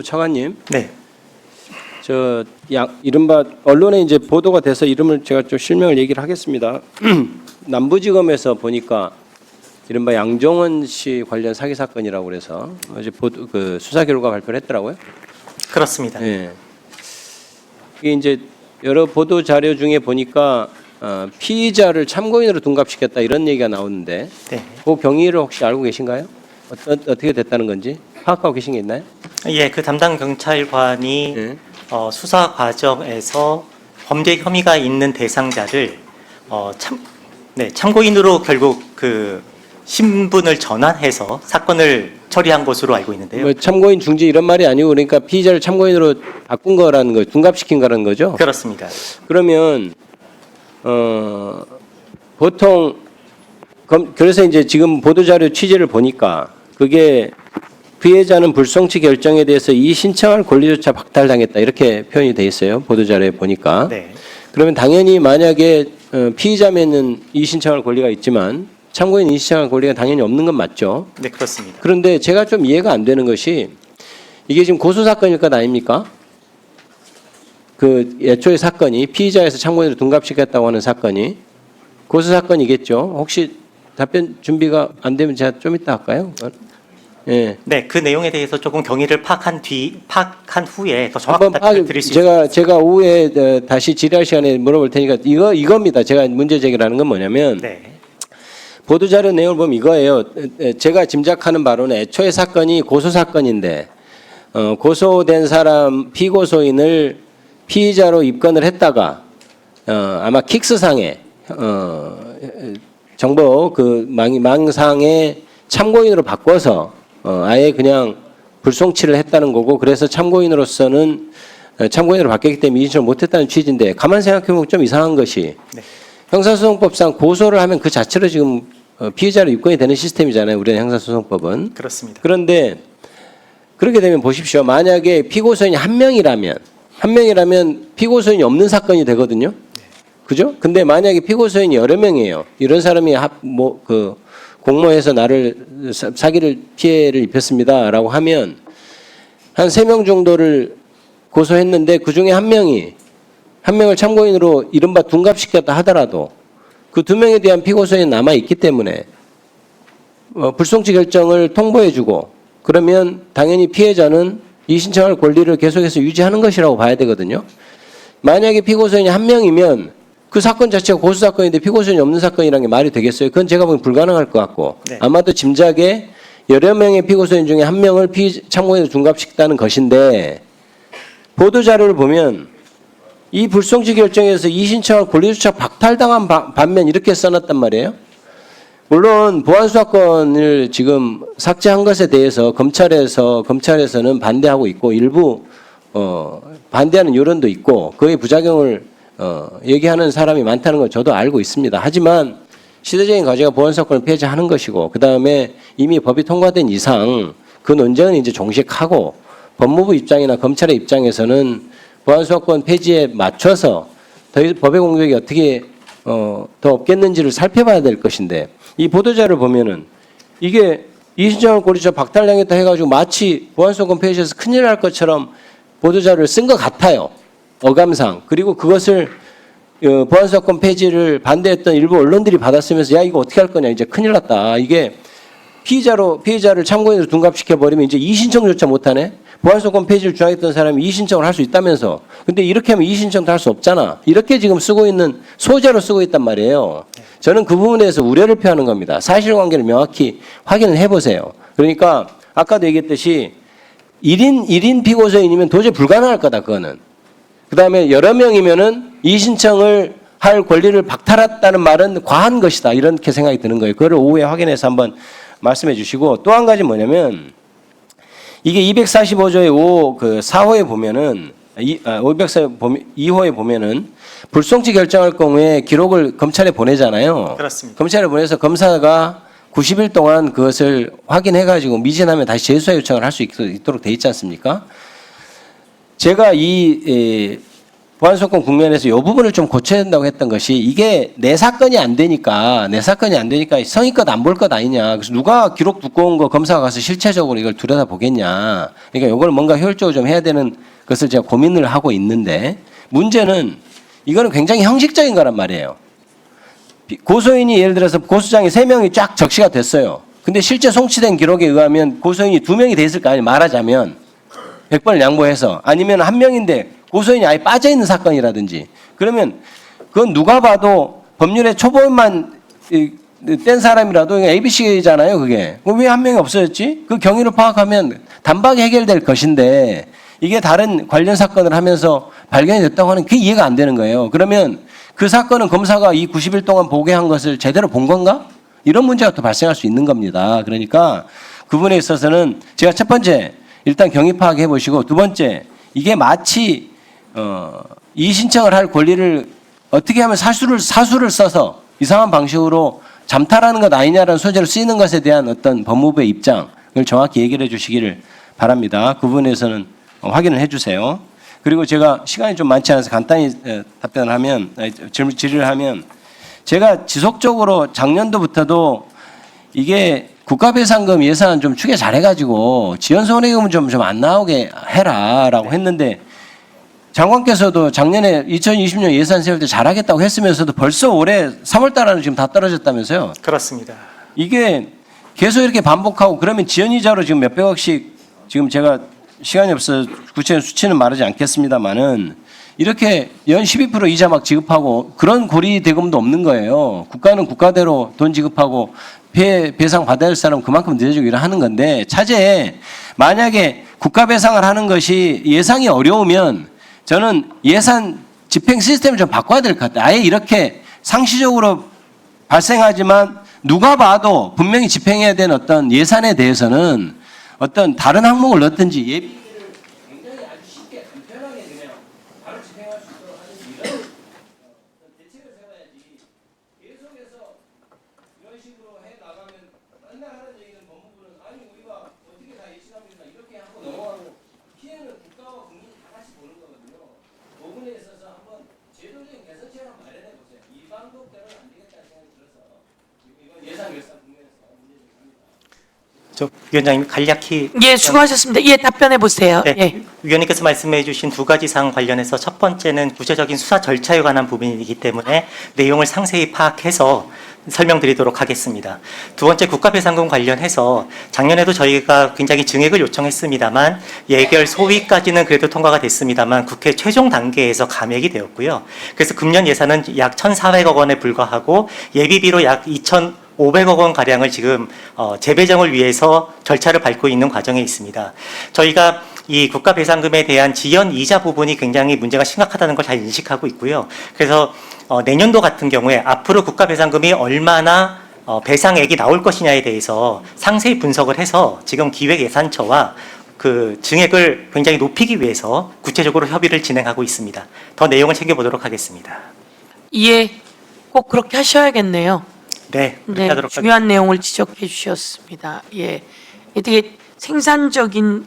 차관님, 네. 이른바 언론에 이제 보도가 돼서 이름을 제가 좀 실명을 얘기를 하겠습니다. 남부지검에서 보니까 이른바 양정원 씨 관련 사기 사건이라고 그래서 어제 수사 결과 발표를 했더라고요. 그렇습니다. 네. 이게 이제 여러 보도 자료 중에 보니까 피의자를 참고인으로 둔갑시켰다 이런 얘기가 나오는데, 네. 그 경위를 혹시 알고 계신가요? 어떻게 됐다는 건지 파악하고 계신 게 있나요? 예, 그 담당 경찰관이 네. 수사 과정에서 범죄 혐의가 있는 대상자를 참고인으로 결국 그 신분을 전환해서 사건을 처리한 것으로 알고 있는데요. 뭐 참고인 중지 이런 말이 아니고, 그러니까 피의자를 참고인으로 바꾼 거라는 거, 둔갑시킨 거라는 거죠. 그렇습니다. 그러면 보통 그래서 이제 지금 보도자료 취재를 보니까 그게 피해자는 불송치 결정에 대해서 이의 신청할 권리조차 박탈당했다 이렇게 표현이 돼 있어요. 보도자료에 보니까. 네. 그러면 당연히 만약에 피의자면은 이의 신청할 권리가 있지만 참고인 이의 신청할 권리가 당연히 없는 건 맞죠. 네, 그렇습니다. 그런데 제가 좀 이해가 안 되는 것이, 이게 지금 고소 사건일 것 아닙니까? 그 애초에 사건이 피의자에서 참고인으로 둔갑시켰다고 하는 사건이 고소 사건이겠죠. 혹시 답변 준비가 안 되면 제가 좀 이따 할까요? 예. 네, 그 내용에 대해서 조금 경위를 파악한 후에 더 정확한 한번 답변을 드릴 수 있습니다. 제가 오후에 다시 질의할 시간에 물어볼 테니까 이겁니다. 제가 문제 제기라는 건 뭐냐면, 네. 보도자료 내용을 보면 이거예요. 제가 짐작하는 바로는 애초에 사건이 고소 사건인데 고소된 사람 피고소인을 피의자로 입건을 했다가 아마 킥스상에 정보 그 망상에 참고인으로 바꿔서 아예 그냥 불송치를 했다는 거고, 그래서 참고인으로서는 참고인으로 바뀌었기 때문에 이의신청을 못했다는 취지인데, 가만 생각해보면 좀 이상한 것이, 네. 형사소송법상 고소를 하면 그 자체로 지금 피의자로 입건이 되는 시스템이잖아요. 우리는 형사소송법은. 그렇습니다. 그런데 그렇게 되면 보십시오. 만약에 피고소인이 한 명이라면 피고소인이 없는 사건이 되거든요. 그죠? 근데 만약에 피고소인이 여러 명이에요. 이런 사람이 공모해서 나를 사기를 피해를 입혔습니다라고 하면 한 3명 정도를 고소했는데 그 중에 한 명을 참고인으로 이른바 둔갑시켰다 하더라도 그 2명에 대한 피고소인이 남아 있기 때문에 불송치 결정을 통보해주고, 그러면 당연히 피해자는 이의 신청할 권리를 계속해서 유지하는 것이라고 봐야 되거든요. 만약에 피고소인이 한 명이면 그 사건 자체가 고소 사건인데 피고소인이 없는 사건이라는 게 말이 되겠어요? 그건 제가 보기엔 불가능할 것 같고, 네. 아마도 짐작에 여러 명의 피고소인 중에 한 명을 참고인으로 둔갑시켰다는 것인데, 보도자료를 보면 이 불송치 결정에서 이의 신청할 권리조차 박탈당한 반면 이렇게 써놨단 말이에요. 물론 보안수사권을 지금 삭제한 것에 대해서 검찰에서는 반대하고 있고, 일부 반대하는 여론도 있고, 그의 부작용을 얘기하는 사람이 많다는 걸 저도 알고 있습니다. 하지만 시대적인 과제가 보안수사권을 폐지하는 것이고, 그 다음에 이미 법이 통과된 이상 그 논쟁은 이제 종식하고, 법무부 입장이나 검찰의 입장에서는 보안수사권 폐지에 맞춰서 법의 공격이 어떻게 더 없겠는지를 살펴봐야 될 것인데, 이 보도자를 보면은 이게 이의 신청할 권리조차 박탈당했다 해가지고 마치 보안수사권 폐지해서 큰일 날 것처럼 보도자료를 쓴 것 같아요. 어감상. 그리고 그것을 보안수사권 폐지를 반대했던 일부 언론들이 받아쓰면서, 야 이거 어떻게 할 거냐, 이제 큰일 났다. 이게 피의자를 참고인으로 둔갑시켜 버리면 이제 이의 신청조차 못하네. 보안수사권 폐지를 주장했던 사람이 이의 신청을 할 수 있다면서. 근데 이렇게 하면 이의 신청도 할 수 없잖아. 이렇게 지금 쓰고 있는 소재로 쓰고 있단 말이에요. 저는 그 부분에 대해서 우려를 표하는 겁니다. 사실관계를 명확히 확인을 해보세요. 그러니까 아까도 얘기했듯이 1인 피고소인이면 도저히 불가능할 거다, 그거는. 그 다음에 여러 명이면은 이의 신청을 할 권리를 박탈했다는 말은 과한 것이다, 이렇게 생각이 드는 거예요. 그거를 오후에 확인해서 한번 말씀해 주시고, 또 한 가지 뭐냐면, 이게 245조의 4호에 보면은 2호에 보면은 불송치 결정할 경우에 기록을 검찰에 보내잖아요. 그렇습니다. 검찰에 보내서 검사가 90일 동안 그것을 확인해 가지고 미진하면 다시 재수사 요청을 할 수 있도록 돼 있지 않습니까? 제가 이 보안소권 국면에서 이 부분을 좀 고쳐야 된다고 했던 것이 이게 내 사건이 안 되니까 성의껏 안 볼 것 아니냐. 그래서 누가 기록 두꺼운 거 검사가 가서 실체적으로 이걸 들여다 보겠냐. 그러니까 이걸 뭔가 효율적으로 좀 해야 되는 것을 제가 고민을 하고 있는데 문제는 이거는 굉장히 형식적인 거란 말이에요. 고소인이 예를 들어서 고소장에 3명이 쫙 적시가 됐어요. 근데 실제 송치된 기록에 의하면 고소인이 2명이 돼 있을 거 아니에요. 말하자면 100번을 양보해서 아니면 1명인데 고소인이 아예 빠져 있는 사건이라든지 그러면 그건 누가 봐도 법률의 초본만 뗀 사람이라도 ABC잖아요. 그게 왜 1명이 없어졌지? 그 경위를 파악하면 단박에 해결될 것인데 이게 다른 관련 사건을 하면서 발견이 됐다고 하는 그게 이해가 안 되는 거예요. 그러면 그 사건은 검사가 이 90일 동안 보고한 것을 제대로 본 건가? 이런 문제가 또 발생할 수 있는 겁니다. 그러니까 그 부분에 있어서는 제가 첫 번째 일단 경위 파악해 보시고 두 번째 이게 마치 이의 신청을 할 권리를 어떻게 하면 사수를 써서 이상한 방식으로 잠탈하는 것 아니냐라는 소재로 쓰이는 것에 대한 어떤 법무부의 입장을 정확히 얘기를 해 주시기를 바랍니다. 그 부분에서는 확인을 해 주세요. 그리고 제가 시간이 좀 많지 않아서 간단히 답변을 하면 질의를 하면 제가 지속적으로 작년도부터도 이게 국가배상금 예산 좀 추계 잘해가지고 지연손해금은 좀 안 나오게 해라라고 했는데 장관께서도 작년에 2020년 예산 세울 때 잘하겠다고 했으면서도 벌써 올해 3월 달에는 지금 다 떨어졌다면서요. 그렇습니다. 이게 계속 이렇게 반복하고 그러면 지연이자로 지금 몇백억씩 지금 제가 시간이 없어서 구체적인 수치는 말하지 않겠습니다만은 이렇게 연 12% 이자 막 지급하고 그런 고리 대금도 없는 거예요. 국가는 국가대로 돈 지급하고 배상 받아야 할 사람 그만큼 내주고 일하는 건데 차제에 만약에 국가 배상을 하는 것이 예상이 어려우면 저는 예산 집행 시스템을 좀 바꿔야 될 것 같아요. 아예 이렇게 상시적으로 발생하지만 누가 봐도 분명히 집행해야 되는 어떤 예산에 대해서는 어떤 다른 항목을 넣든지 예비비를 굉장히 아주 쉽게 간편하게 그냥 바로 집행할 수 있도록 하는 이런 대책을 세워야지 계속해서 이런 식으로 해 나가면 맨날 하는 얘기는 법무부는 아니 우리가 어떻게 다 예측합니까 이렇게 하고 넘어가고 피해는 국가와 국민이 다 같이 보는 거거든요. 그 부분에 있어서 한번 제도적인 개선책을 마련해 보세요. 이 방법대로는 안 되겠다는 생각이 들어서 이건 예산 결산 국면에서 문제를 합니다. 저 위원장님 간략히 예, 수고하셨습니다. 예, 답변해 보세요. 네, 예. 위원님께서 말씀해 주신 두 가지 사항 관련해서 첫 번째는 구체적인 수사 절차에 관한 부분이기 때문에 내용을 상세히 파악해서 설명드리도록 하겠습니다. 두 번째 국가배상금 관련해서 작년에도 저희가 굉장히 증액을 요청했습니다만 예결 소위까지는 그래도 통과가 됐습니다만 국회 최종 단계에서 감액이 되었고요. 그래서 금년 예산은 약 1,400억 원에 불과하고 예비비로 약 2,500억 원 가량을 지금 재배정을 위해서 절차를 밟고 있는 과정에 있습니다. 저희가 이 국가배상금에 대한 지연 이자 부분이 굉장히 문제가 심각하다는 걸 잘 인식하고 있고요. 그래서 내년도 같은 경우에 앞으로 국가배상금이 얼마나 배상액이 나올 것이냐에 대해서 상세히 분석을 해서 지금 기획예산처와 그 증액을 굉장히 높이기 위해서 구체적으로 협의를 진행하고 있습니다. 더 내용을 챙겨보도록 하겠습니다. 예, 꼭 그렇게 하셔야겠네요. 네, 그렇게 네, 하도록 중요한 내용을 지적해 주셨습니다. 예, 이게 되게 생산적인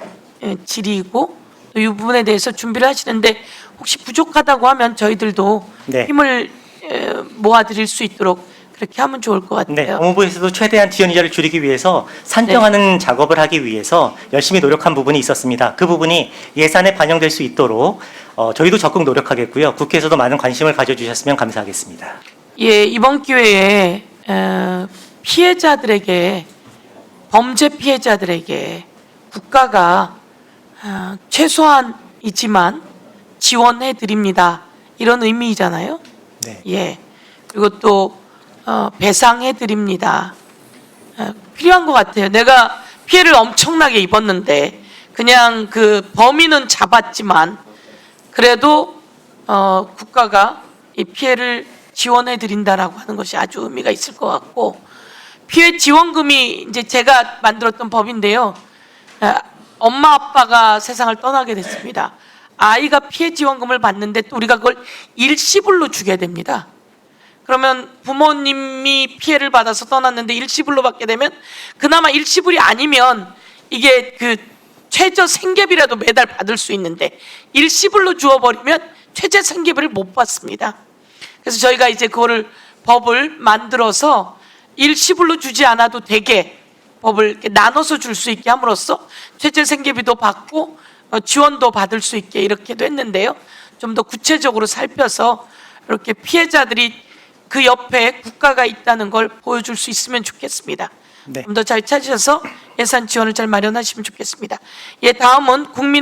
질의이고 또 이 부분에 대해서 준비를 하시는데 혹시 부족하다고 하면 저희들도 네. 힘을 모아드릴 수 있도록 그렇게 하면 좋을 것 네, 같아요. 법무부에서도 최대한 지연 이자를 줄이기 위해서 산정하는 작업을 하기 위해서 열심히 노력한 부분이 있었습니다. 그 부분이 예산에 반영될 수 있도록 저희도 적극 노력하겠고요. 국회에서도 많은 관심을 가져주셨으면 감사하겠습니다. 예, 이번 기회에 피해자들에게 범죄 피해자들에게 국가가 최소한이지만 지원해 드립니다. 이런 의미잖아요. 네. 예. 그리고 또 배상해 드립니다. 필요한 것 같아요. 내가 피해를 엄청나게 입었는데 그냥 그 범인은 잡았지만 그래도 국가가 이 피해를 지원해 드린다라고 하는 것이 아주 의미가 있을 것 같고 피해 지원금이 이제 제가 만들었던 법인데요. 엄마 아빠가 세상을 떠나게 됐습니다. 아이가 피해 지원금을 받는데 또 우리가 그걸 일시불로 주게 됩니다. 그러면 부모님이 피해를 받아서 떠났는데 일시불로 받게 되면 그나마 일시불이 아니면 이게 그 최저 생계비라도 매달 받을 수 있는데 일시불로 주어버리면 최저 생계비를 못 받습니다. 그래서 저희가 이제 그거를 법을 만들어서 일시불로 주지 않아도 되게 법을 이렇게 나눠서 줄 수 있게 함으로써 최저 생계비도 받고 지원도 받을 수 있게 이렇게도 했는데요. 좀 더 구체적으로 살펴서 이렇게 피해자들이 그 옆에 국가가 있다는 걸 보여줄 수 있으면 좋겠습니다. 네. 좀 더 잘 찾으셔서 예산 지원을 잘 마련하시면 좋겠습니다. 예, 다음은 국민의